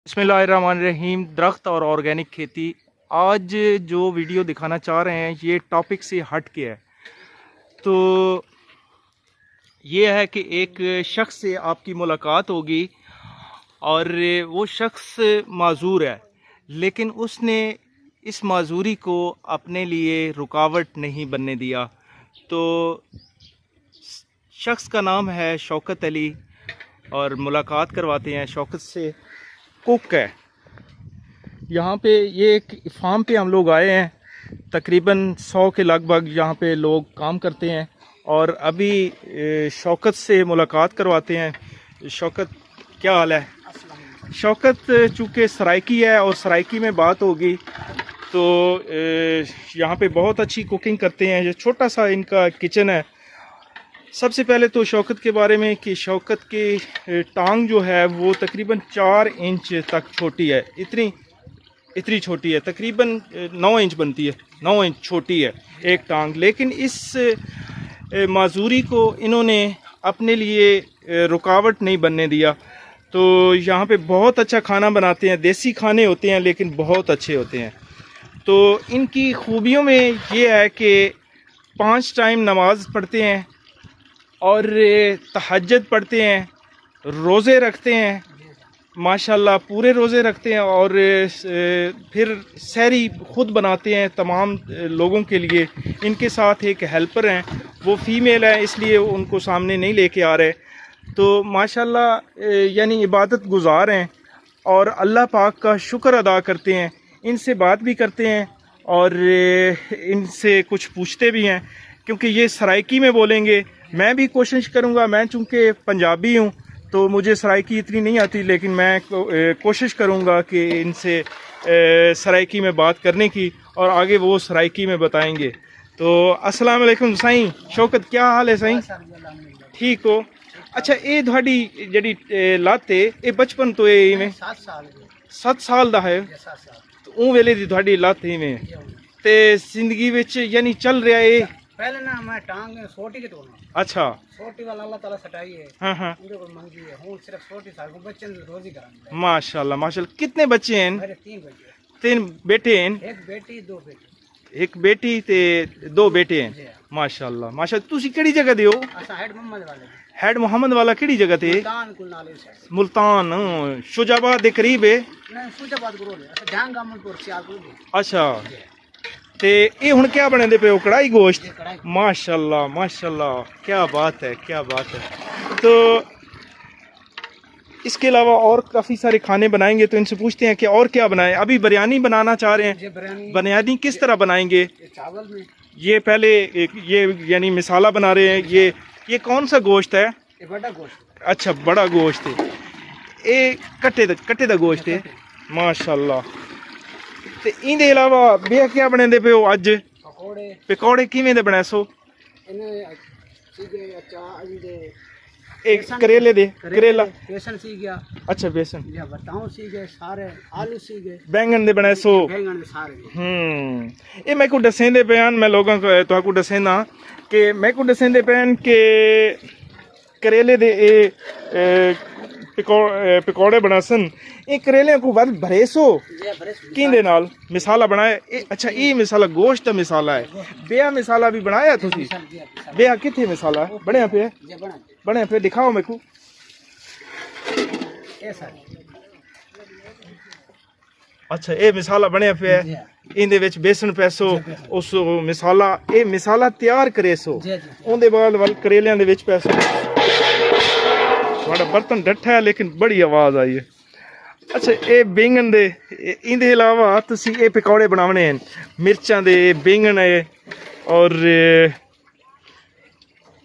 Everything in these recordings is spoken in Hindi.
बिस्मिल्लाहिर्रहमानिर्रहीम। दरख्त और ऑर्गेनिक खेती। आज जो वीडियो दिखाना चाह रहे हैं ये टॉपिक से हट के है। तो ये है कि एक शख्स से आपकी मुलाकात होगी और वो शख्स माजूर है, लेकिन उसने इस माजूरी को अपने लिए रुकावट नहीं बनने दिया। तो शख्स का नाम है शौकत अली और मुलाकात करवाते हैं शौकत से। कुक है यहाँ पे, ये एक फार्म पे हम लोग आए हैं। तकरीबन 100 के लगभग यहाँ पे लोग काम करते हैं और अभी शौकत से मुलाकात करवाते हैं। शौकत, क्या हाल है? शौकत चूँकि सराइकी है और सराइकी में बात होगी तो यहाँ पे बहुत अच्छी कुकिंग करते हैं। ये छोटा सा इनका किचन है। सबसे पहले तो शौकत के बारे में कि शौकत की टांग जो है वो तकरीबन 4 इंच तक छोटी है। इतनी छोटी है, तकरीबन 9 इंच बनती है। 9 इंच छोटी है एक टांग। लेकिन इस माजूरी को इन्होंने अपने लिए रुकावट नहीं बनने दिया। तो यहाँ पे बहुत अच्छा खाना बनाते हैं। देसी खाने होते हैं लेकिन बहुत अच्छे होते हैं। तो इनकी खूबियों में ये है कि 5 टाइम नमाज पढ़ते हैं और तहज्जुद पढ़ते हैं, रोज़े रखते हैं, माशाल्लाह पूरे रोज़े रखते हैं और फिर सहरी ख़ुद बनाते हैं तमाम लोगों के लिए। इनके साथ एक हेल्पर हैं, वो फ़ीमेल है इसलिए उनको सामने नहीं लेके आ रहे। तो माशाल्लाह यानी इबादत गुज़ार हैं और अल्लाह पाक का शुक्र अदा करते हैं। इनसे बात भी करते हैं और इनसे कुछ पूछते भी हैं क्योंकि ये सराइकी में बोलेंगे। मैं भी कोशिश करूंगा, मैं चूँकि पंजाबी हूं तो मुझे सराइकी इतनी नहीं आती, लेकिन मैं कोशिश करूंगा कि इनसे सराइकी में बात करने की और आगे वो सराइकी में बताएंगे। तो अस्सलाम वालेकुम साईं। शौकत, क्या हाल है साईं? ठीक हो? अच्छा, ये थोड़ी जी लत है ये बचपन तो ये में 7 साल का है तो उं वेले दी थोड़ी लत इवें ते जिंदगी विच यानी चल रहा है। पहले ना मैं टांग छोटी के तोड़ना। अच्छा, छोटी वाला अल्लाह ताला सटाई है। हाँ हाँ, उनके को मंगी है। हूं सिर्फ छोटी साल को बच्चे ने रोजी करांगे। माशाल्लाह माशाल्लाह। कितने बच्चे हैं? मेरे 3 बच्चे। 3 बेटे हैं? एक बेटी 2 बेटे। एक बेटी ते 2 बेटे हैं। माशाल्लाह माशाल्लाह। तुसी केड़ी जगह दे हो? असा हेड मोहम्मद वाले। हेड मोहम्मद वाला केड़ी जगह ते? मुल्तान कुल नाले से। मुल्तान शुजाबाद दे करीब है। नहीं, शुजाबाद गुरो है। असा जहां गामनपुर सियालपुर दे। अच्छा, ते ये हुन क्या बने दे पे हो? कढ़ाई गोश्त। माशाल्लाह माशाल्लाह, क्या बात है, क्या बात है। तो इसके अलावा और काफ़ी सारे खाने बनाएंगे तो इनसे पूछते हैं कि और क्या बनाएं। अभी बिरयानी बनाना चाह रहे हैं। बिरयानी किस तरह बनाएंगे? चावल में ये पहले ये यानी मिसाला बना रहे हैं। ये कौन सा गोश्त है? ये बड़ा गोश्त। अच्छा, बड़ा गोश्त है। ये कट्टे दा गोश्त है। माशाल्लाह। ते इहदे अलावा बेआ क्या बने पे हो अज? पकौड़े किवें दे बने सो? एक करेले दे, करेला बेसन सी गया। अच्छा, बेसन या बताऊं सी गए सारे, आलू सी गए, बैंगन दे बने सो। बैंगन सारे। ये मैं को दसेंदे बयान मैं लोगों को तो को दसेंदा कि मैं को दसेंदे बयान के करेले दे पकौड़े बनासन। ये करेले को वध भरे सो किंदे नाल मिसाला बनाया। अच्छा, ये मिसाला गोश्त का मिसाला है। बेया मिसाला भी बनाया तुसी? बेया किथे मिसाला बनया पे? बने पे दिखाओ मेरे को। अच्छा, ये मिसाला बने पे है। इंदे विच बेसन पैसो उस मिसाला, ये मिसाला तैयार करे सो उनदे बाद वल करेलियां दे विच पैसो। थोड़ा बर्तन डट्ठा है लेकिन बड़ी आवाज आई है। अच्छा, ये बैंगन दे इंदे अलावा तुसी ये पकौड़े बनावने हैं मिर्चां दे, बैंगन है और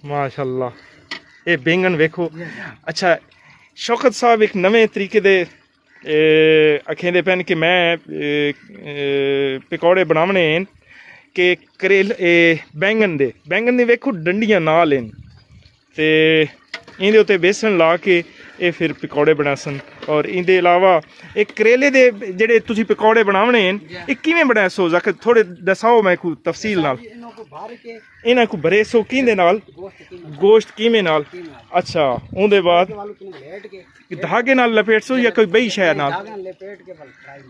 माशाल्लाह ये बैंगन वेखो। अच्छा, शौकत साहब एक नवे तरीके दे आखेंदे पैन कि मैं पकौड़े बनावने हैं कि बैंगन दे वेखो डंडियां नाल हैं ते इंदे उत्ते बेसन ला के ये फिर पकौड़े बनासन। और इंदे अलावा एक करेले दे जेड़े तुसी पकौड़े बनावने हैं ये किवें बनाए सो? जाके थोड़े दसाओ मैं को तफसील नाल। बाहर के ਇਹਨਾਂ ਕੋ ਭਰੇ ਸੋ ਕਿਹਦੇ ਨਾਲ गोश्त की ਗੋਸ਼ਤ ਕੀਮੇ ਨਾਲ ਅੱਛਾ ਉਹਦੇ ਬਾਅਦ वालों की लेट के ਧਾਗੇ ਨਾਲ ਲਪੇਟ ਸੋ ਜਾਂ ਕੋਈ ਬਈ ਸ਼ੈ ਨਾਲ धागा लपेट के बल फ्राई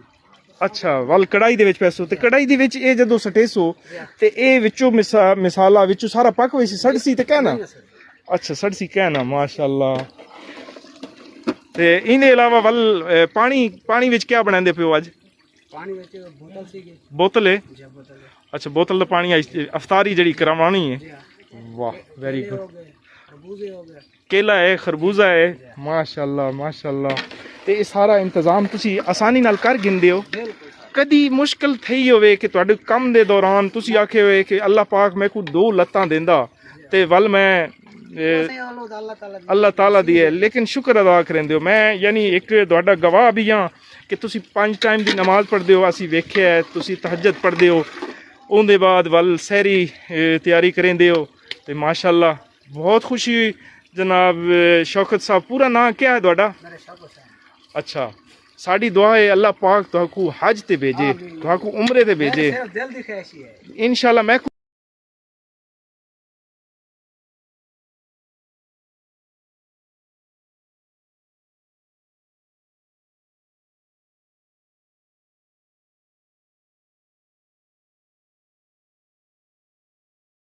ਅੱਛਾ ਵੱਲ ਕੜਾਈ ਦੇ ਵਿੱਚ ਪੈਸੋ ਤੇ ਕੜਾਈ ਦੇ ਵਿੱਚ ਇਹ ਜਦੋਂ ਸਟੇਸੋ ਤੇ ਇਹ ਵਿੱਚੋਂ ਮਸਾਲਾ ਵਿੱਚੋਂ ਸਾਰਾ ਪੱਕ ਹੋਈ ਸੀ ਸੜਸੀ ਤੇ ਕਹਿਣਾ ਅੱਛਾ ਸੜਸੀ ਕਹਿਣਾ ਮਾਸ਼ਾਅੱਲਾ ਤੇ ਇਹਦੇ ਇਲਾਵਾ ਵੱਲ ਪਾਣੀ ਵਿੱਚ ਕੀ ਬਣਾਉਂਦੇ ਪਿਓ ਅੱਜ पानी में बोतल सी के ਬੋਤਲ ਹੈ जी बोतल है ਅੱਛਾ ਬੋਤਲ ਦਾ ਪਾਣੀ ਅਫਤਾਰੀ ਜਿਹੜੀ ਕਰਵਾਉਣੀ ਹੈ जी हाँ ਵਾਹ ਵੈਰੀ केले ਗੁੱਡ हो गए खरबूजे हो गए ਕੇਲਾ ਹੈ ਖਰਬੂਜ਼ਾ ਹੈ ਮਾਸ਼ਾਅੱਲਾ ਮਾਸ਼ਾਅੱਲਾ ਤੇ ਇਹ ਸਾਰਾ ਇੰਤਜ਼ਾਮ ਤੁਸੀਂ ਆਸਾਨੀ ਨਾਲ ਕਰ ਗਿੰਦੇ ਹੋ बिल्कुल ਕਦੀ ਮੁਸ਼ਕਲ થઈ ਹੋਵੇ ਕਿ ਤੁਹਾਡੇ ਕੰਮ ਦੇ ਦੌਰਾਨ ਤੁਸੀਂ ਆਖੇ ਹੋਏ ਕਿ ਅੱਲਾਹ ਪਾਕ ਮੈਂ ਕੋਈ ਦੋ ਲੱਤਾਂ ਦਿੰਦਾ ਤੇ ਵੱਲ ਮੈਂ ऐसे वालों अल्लाह ताला ਅੱਲਾਹ ਤਾਲਾ ਦੀ ਹੈ ਲੇਕਿਨ ਸ਼ੁਕਰ ਅਦਾ ਕਰਿੰਦੇ ਹੋ ਮੈਂ ਯਾਨੀ ਇੱਕ ਤੁਹਾਡਾ ਗਵਾਹ ਵੀ ਹਾਂ ਕਿ ਤੁਸੀਂ 5 ਟਾਈਮ ਦੀ ਨਮਾਜ਼ ਪੜ੍ਹਦੇ ਹੋ ਅਸੀਂ ਵੇਖਿਆ ਹੈ ਤੁਸੀਂ ਤਹਜਦ ਪੜ੍ਹਦੇ ਹੋ ਉਹਦੇ ਬਾਅਦ ਵੱਲ ਸਹਿਰੀ ਤਿਆਰੀ ਕਰਿੰਦੇ ਹੋ ਤੇ ਮਾਸ਼ਾਅੱਲਾ ਬਹੁਤ ਖੁਸ਼ੀ ਹੋਈ ਜਨਾਬ ਸ਼ੌਕਤ ਸਾਹਿਬ ਪੂਰਾ ਨਾਂ ਕੀ ਹੈ ਤੁਹਾਡਾ मेरे शौक से ਅੱਛਾ ਸਾਡੀ ਦੁਆ ਹੈ ਅੱਲਾਹ ਪਾਕ ਤੁਹਾਨੂੰ ਹਜ ਤੇ ਭੇਜੇ ਤੁਹਾਨੂੰ ਉਮਰੇ ਤੇ ਭੇਜੇ सिर्फ दिल की ख्वाहिश ही है ਇਨਸ਼ਾਅੱਲਾ ਮੈਂ